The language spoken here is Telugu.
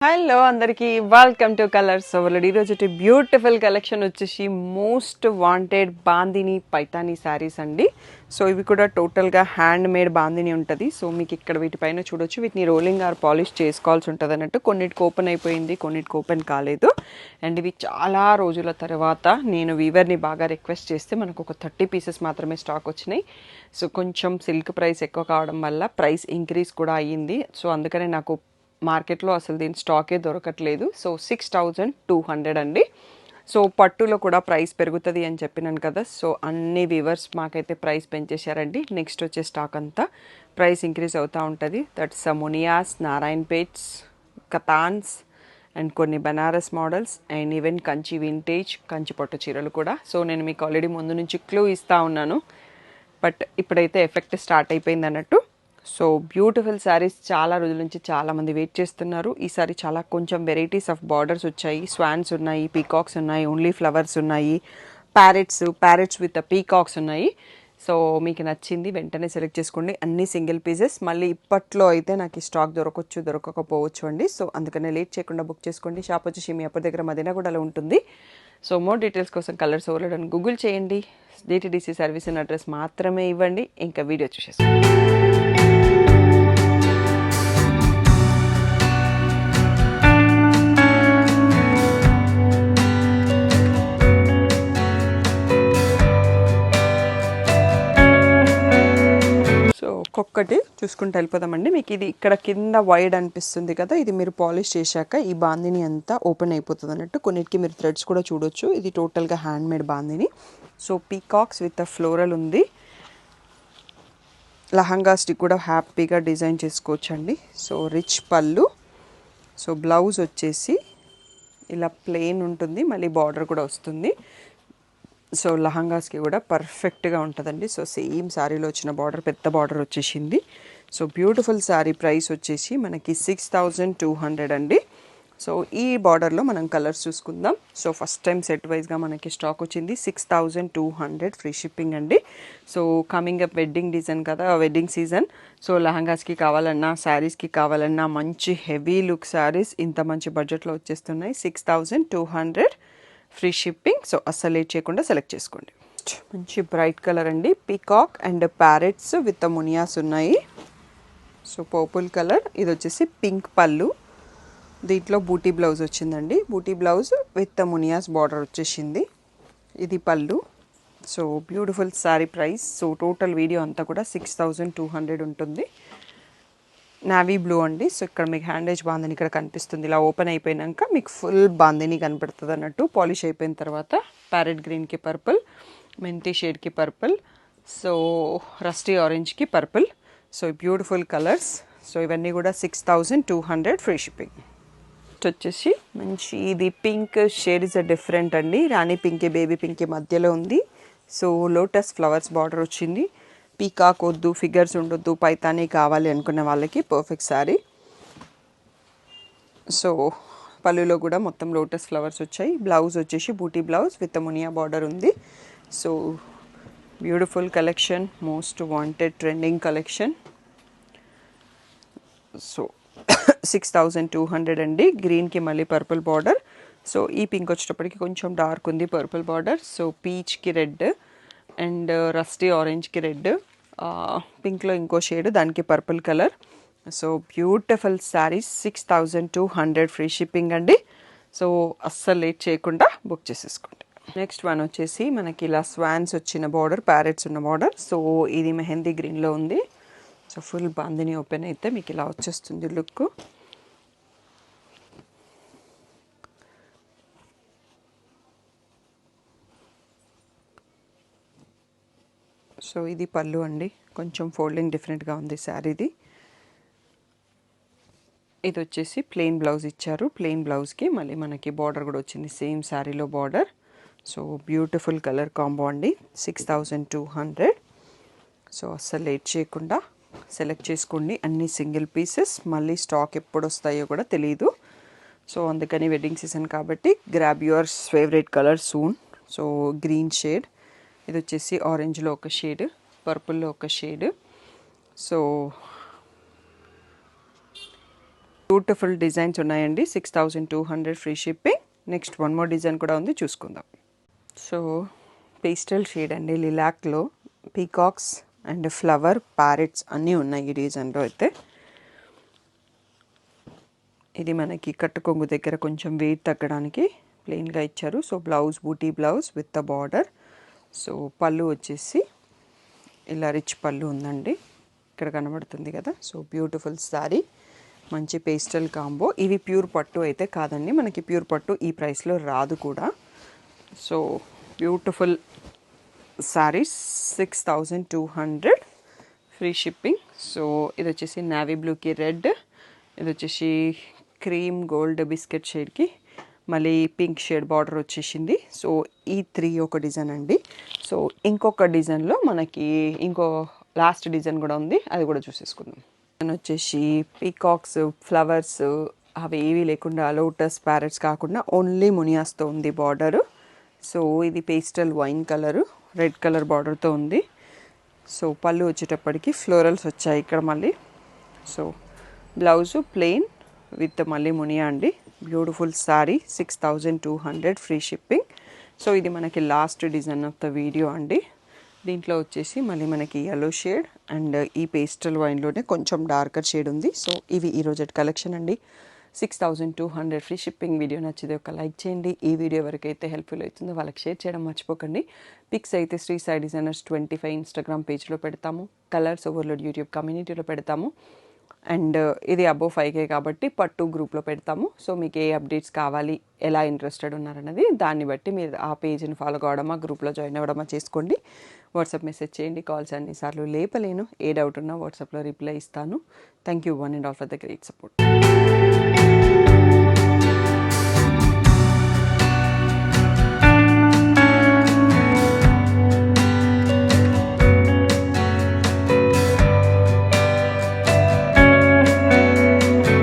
హలో అందరికీ వెల్కమ్ టు కలర్స్ ఓవర్లోడ్. ఈరోజు బ్యూటిఫుల్ కలెక్షన్ వచ్చేసి మోస్ట్ వాంటెడ్ బాందిని పైతానీ శారీస్ అండి. సో ఇవి కూడా టోటల్గా హ్యాండ్ మేడ్ బాందిని ఉంటుంది. సో మీకు ఇక్కడ వీటిపైన చూడొచ్చు, వీటిని రోలింగ్ ఆర్ పాలిష్ చేసుకోవాల్సి ఉంటుంది అన్నట్టు. కొన్నిటికి ఓపెన్ అయిపోయింది, కొన్నిటికి ఓపెన్ కాలేదు. అండ్ ఇవి చాలా రోజుల తర్వాత నేను వీవర్ని బాగా రిక్వెస్ట్ చేస్తే మనకు ఒక 30 పీసెస్ మాత్రమే స్టాక్ వచ్చినాయి. సో కొంచెం సిల్క్ ప్రైస్ ఎక్కువ కావడం వల్ల ప్రైస్ ఇంక్రీజ్ కూడా అయ్యింది. సో అందుకనే నాకు మార్కెట్లో అసలు దీని స్టాకే దొరకట్లేదు. సో 6200 అండి. సో పట్టులో కూడా ప్రైస్ పెరుగుతుంది అని చెప్పినాను కదా. సో అన్ని వీవర్స్ మాకైతే ప్రైస్ పెంచేశారండి. నెక్స్ట్ వచ్చే స్టాక్ అంతా ప్రైస్ ఇంక్రీజ్ అవుతూ ఉంటుంది. దట్స్ మునియాస్, నారాయణపేట్స్, కతాన్స్ అండ్ కొన్ని Banaras models and even Kanchi vintage, Kanchi పట్టు చీరలు కూడా. సో నేను మీకు ఆల్రెడీ ముందు నుంచి క్లూ ఇస్తూ ఉన్నాను, బట్ ఇప్పుడైతే ఎఫెక్ట్ స్టార్ట్ అయిపోయింది అన్నట్టు. సో బ్యూటిఫుల్ శారీస్ చాలా రోజుల నుంచి చాలామంది వెయిట్ చేస్తున్నారు. ఈసారి చాలా కొంచెం వెరైటీస్ ఆఫ్ బార్డర్స్ వచ్చాయి. స్వాన్స్ ఉన్నాయి, పీకాక్స్ ఉన్నాయి, ఓన్లీ ఫ్లవర్స్ ఉన్నాయి, ప్యారెట్స్ విత్ పీకాక్స్ ఉన్నాయి. సో మీకు నచ్చింది వెంటనే సెలెక్ట్ చేసుకోండి. అన్ని సింగిల్ పీసెస్. మళ్ళీ ఇప్పట్లో అయితే నాకు ఈ స్టాక్ దొరకవచ్చు, దొరకకపోవచ్చు అండి. సో అందుకనే లేట్ చేయకుండా బుక్ చేసుకోండి. షాప్ వచ్చేసి మీ అప్పటి దగ్గర మదీనాగూడలో ఉంటుంది. సో మోర్ డీటెయిల్స్ కోసం కలర్స్ ఓవర్లోడ్ అని గూగుల్ చేయండి. డిటిడిసి సర్వీస్ అండ్ అడ్రస్ మాత్రమే ఇవ్వండి. ఇంకా వీడియో చూసేసుకోండి. ఒక్కొక్కటి చూసుకుంటూ వెళ్ళిపోదామండి. మీకు ఇది ఇక్కడ కింద వైడ్ అనిపిస్తుంది కదా, ఇది మీరు పాలిష్ చేశాక ఈ బాందిని అంతా ఓపెన్ అయిపోతుంది అన్నట్టు. కొన్నిటికి మీరు థ్రెడ్స్ కూడా చూడొచ్చు. ఇది టోటల్గా hand made bandhani. So peacocks with floral ఉంది. లహంగాస్కి కూడా హ్యాపీగా డిజైన్ చేసుకోవచ్చు అండి. సో రిచ్ పళ్ళు. సో బ్లౌజ్ వచ్చేసి ఇలా ప్లెయిన్ ఉంటుంది, మళ్ళీ బార్డర్ కూడా వస్తుంది. సో లహంగాస్కి కూడా పర్ఫెక్ట్గా ఉంటుందండి. సో సేమ్ శారీలో వచ్చిన బార్డర్, పెద్ద బార్డర్ వచ్చేసింది. So beautiful sari. ప్రైస్ వచ్చేసి మనకి 6200 అండి. సో ఈ బార్డర్లో మనం కలర్స్ చూసుకుందాం. సో ఫస్ట్ టైం సెట్ వైజ్గా మనకి స్టాక్ వచ్చింది. 6200 ఫ్రీ షిప్పింగ్ అండి. So coming up wedding design కదా, వెడ్డింగ్ సీజన్. సో లహంగాస్కి కావాలన్నా, శారీస్కి కావాలన్నా మంచి హెవీ లుక్ శారీస్ ఇంత మంచి బడ్జెట్లో వచ్చేస్తున్నాయి. 6200 ఫ్రీ షిప్పింగ్. సో అస్సలు లేట్ చేయకుండా సెలెక్ట్ చేసుకోండి. మంచి బ్రైట్ కలర్ అండి. పీకాక్ అండ్ ప్యారెట్స్ విత్ మునియాస్ ఉన్నాయి. So purple colour. ఇది వచ్చేసి పింక్ పళ్ళు. దీంట్లో బూటీ బ్లౌజ్ వచ్చిందండి. బూటీ బ్లౌజ్ విత్ మునియాస్ బార్డర్ వచ్చేసింది. ఇది పళ్ళు. So beautiful sari. Price so total video అంతా కూడా 6200 ఉంటుంది. నావీ బ్లూ అండి. సో ఇక్కడ మీకు హ్యాండేజ్ బాందిని ఇక్కడ కనిపిస్తుంది. ఇలా ఓపెన్ అయిపోయినాక మీకు ఫుల్ బాందిని కనపడుతుంది అన్నట్టు. పాలిష్ అయిపోయిన తర్వాత ప్యారెట్ గ్రీన్కి పర్పుల్, మెంతి షేడ్కి పర్పుల్, సో రస్టీ ఆరెంజ్కి purple. So beautiful colours. So ఇవన్నీ కూడా 6200 ఫ్రీ షిప్పింగ్. వచ్చేసి మంచి ఇది పింక్ షేడ్ ఇస్ డిఫరెంట్ అండి. రాణి పింక్, బేబీ పింక్ మధ్యలో ఉంది. సో లోటస్ ఫ్లవర్స్ బార్డర్ వచ్చింది. పీకాక్ వద్దు, ఫిగర్స్ ఉండొద్దు, పైతానీ కావాలి అనుకునే వాళ్ళకి పర్ఫెక్ట్ శారీ. సో పళ్ళులో కూడా మొత్తం లోటస్ ఫ్లవర్స్ వచ్చాయి. బ్లౌజ్ వచ్చేసి బూటీ బ్లౌజ్ విత్ మునియా బార్డర్ ఉంది. So beautiful collection, most wanted trending collection. So 6200 అండి. గ్రీన్కి మళ్ళీ పర్పుల్ బార్డర్. సో ఈ పింక్ వచ్చేటప్పటికి కొంచెం డార్క్ ఉంది పర్పుల్ బార్డర్. సో పీచ్కి రెడ్ అండ్ రస్టీ ఆరెంజ్కి రెడ్, పింక్లో ఇంకో షేడ్, దానికి purple colour. So beautiful saris. 6200 free shipping అండి. సో అస్సలు లేట్ చేయకుండా బుక్ చేసేసుకోండి. నెక్స్ట్ వన్ వచ్చేసి మనకి ఇలా స్వాన్స్ వచ్చిన బార్డర్, ప్యారెట్స్ ఉన్న బార్డర్. సో ఇది మెహందీ గ్రీన్లో ఉంది. సో ఫుల్ బాందిని ఓపెన్ అయితే మీకు ఇలా వచ్చేస్తుంది లుక్. సో ఇది పళ్ళు అండి. కొంచెం ఫోల్డింగ్ డిఫరెంట్గా ఉంది శారీది. ఇది వచ్చేసి ప్లెయిన్ బ్లౌజ్ ఇచ్చారు. ప్లెయిన్ బ్లౌజ్కి మళ్ళీ మనకి బార్డర్ కూడా వచ్చింది, సేమ్ శారీలో border. So beautiful colour combo అండి. 6200. సో అస్సలు లేట్ చేయకుండా సెలెక్ట్ చేసుకోండి. అన్ని సింగిల్ పీసెస్. మళ్ళీ స్టాక్ ఎప్పుడు వస్తాయో కూడా తెలియదు. సో అందుకని వెడ్డింగ్ సీజన్ కాబట్టి grab your favourite colour soon. So green shade, ఇది వచ్చేసి ఆరెంజ్లో ఒక షేడ్, పర్పుల్లో ఒక షేడ్. సో బ్యూటిఫుల్ డిజైన్స్ ఉన్నాయండి. 6200 free shipping. Next one more design కూడా ఉంది, చూసుకుందాం. సో పేస్టల్ షేడ్ అండి, లిలాక్లో పీకాక్స్ అండ్ ఫ్లవర్ ప్యారెట్స్ అన్నీ ఉన్నాయి ఈ డిజైన్లో అయితే. ఇది మనకి కట్టుకొంగు దగ్గర కొంచెం వెయిట్ తగ్గడానికి ప్లెయిన్గా ఇచ్చారు. సో బ్లౌజ్ బూటీ blouse with the border. So పళ్ళు వచ్చేసి ఇలా రిచ్ పళ్ళు ఉందండి, ఇక్కడ కనబడుతుంది కదా. సో బ్యూటిఫుల్ శారీ, మంచి పేస్టల్ కాంబో. ఇవి ప్యూర్ పట్టు అయితే కాదండి, మనకి ప్యూర్ పట్టు ఈ ప్రైస్లో రాదు కూడా. So beautiful saris 6200 free shipping. So ఇది వచ్చేసి నావీ బ్లూకి రెడ్, ఇది వచ్చేసి క్రీమ్ గోల్డ్ బిస్కెట్ షేడ్కి మళ్ళీ పింక్ షేడ్ బార్డర్ వచ్చేసింది. సో ఈ 3 ఒక డిజైన్ అండి. సో ఇంకొక డిజైన్లో మనకి ఇంకో లాస్ట్ డిజైన్ కూడా ఉంది, అది కూడా చూసేసుకుందాం. డిజైన్ వచ్చేసి పీకాక్స్ ఫ్లవర్స్ అవి ఏవి లేకుండా లోటస్ ప్యారెట్స్ కాకుండా ఓన్లీ మునియాస్తో ఉంది బార్డరు. సో ఇది pastel wine colour red colour బార్డర్తో ఉంది. సో పళ్ళు వచ్చేటప్పటికి ఫ్లోరల్స్ వచ్చాయి ఇక్కడ మళ్ళీ. సో బ్లౌజు ప్లెయిన్ విత్ మళ్ళీ మునియా అండి. Beautiful sari 6200 free shipping. So ఇది మనకి last design of the video అండి. దీంట్లో వచ్చేసి మళ్ళీ మనకి యెల్లో షేడ్ అండ్ ఈ పేస్టల్ వైన్లోనే కొంచెం డార్కర్ షేడ్ ఉంది. సో ఇవి ఈరోజు కలెక్షన్ అండి. 6200 ఫ్రీ షిప్పింగ్. వీడియో నచ్చితే ఒక లైక్ చేయండి. ఈ వీడియో వరకు అయితే హెల్ప్ఫుల్ అవుతుందో వాళ్ళకి షేర్ చేయడం మర్చిపోకండి. పిక్స్ అయితే శ్రీ సాయి డిజైనర్స్ 25 ఇన్స్టాగ్రామ్ పేజ్లో పెడతాము, కలర్స్ ఓవర్లోడ్ యూట్యూబ్ కమ్యూనిటీలో పెడతాము. అండ్ ఇది అబోవ్ 5K కాబట్టి పట్టు గ్రూప్లో పెడతాము. సో మీకు ఏ అప్డేట్స్ కావాలి, ఎలా ఇంట్రెస్టెడ్ ఉన్నారన్నది దాన్ని బట్టి మీరు ఆ పేజ్ని ఫాలో కావడమా గ్రూప్లో జాయిన్ అవ్వడమా చేసుకోండి. వాట్సాప్ మెసేజ్ చేయండి. కాల్స్ అన్నిసార్లు లేపలేను, ఏ డౌట్ ఉన్నా వాట్సాప్లో రిప్లై ఇస్తాను. Thank you one and all for the great support.